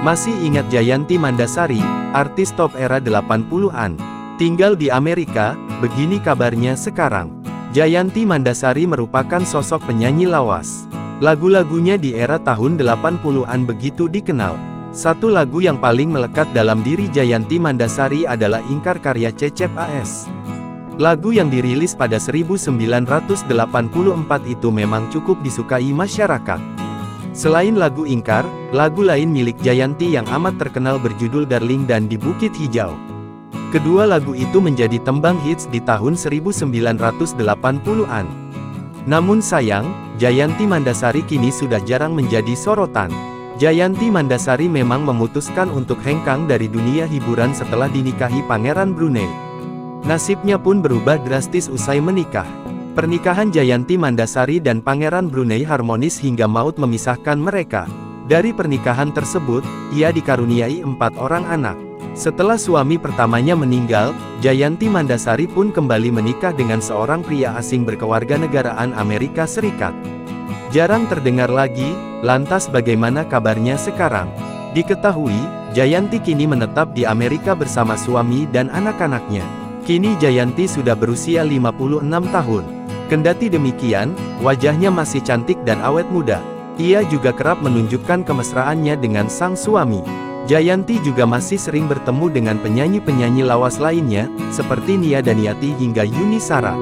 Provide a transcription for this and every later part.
Masih ingat Jayanti Mandasari, artis top era 80-an? Tinggal di Amerika, begini kabarnya sekarang. Jayanti Mandasari merupakan sosok penyanyi lawas. Lagu-lagunya di era tahun 80-an begitu dikenal. Satu lagu yang paling melekat dalam diri Jayanti Mandasari adalah Ingkar karya Cecep AS. Lagu yang dirilis pada 1984 itu memang cukup disukai masyarakat. Selain lagu Ingkar, lagu lain milik Jayanti yang amat terkenal berjudul Darling dan Di Bukit Hijau. Kedua lagu itu menjadi tembang hits di tahun 1980-an. Namun sayang, Jayanti Mandasari kini sudah jarang menjadi sorotan. Jayanti Mandasari memang memutuskan untuk hengkang dari dunia hiburan setelah dinikahi Pangeran Brunei. Nasibnya pun berubah drastis usai menikah. Pernikahan Jayanti Mandasari dan Pangeran Brunei harmonis hingga maut memisahkan mereka. Dari pernikahan tersebut, ia dikaruniai 4 orang anak. Setelah suami pertamanya meninggal, Jayanti Mandasari pun kembali menikah dengan seorang pria asing berkewarganegaraan Amerika Serikat. Jarang terdengar lagi, lantas bagaimana kabarnya sekarang? Diketahui, Jayanti kini menetap di Amerika bersama suami dan anak-anaknya. Kini Jayanti sudah berusia 56 tahun. Kendati demikian, wajahnya masih cantik dan awet muda. Ia juga kerap menunjukkan kemesraannya dengan sang suami. Jayanti juga masih sering bertemu dengan penyanyi-penyanyi lawas lainnya, seperti Nia Daniati hingga Yuni Shara.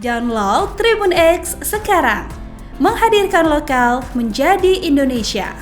Download Tribun X sekarang, menghadirkan lokal menjadi Indonesia.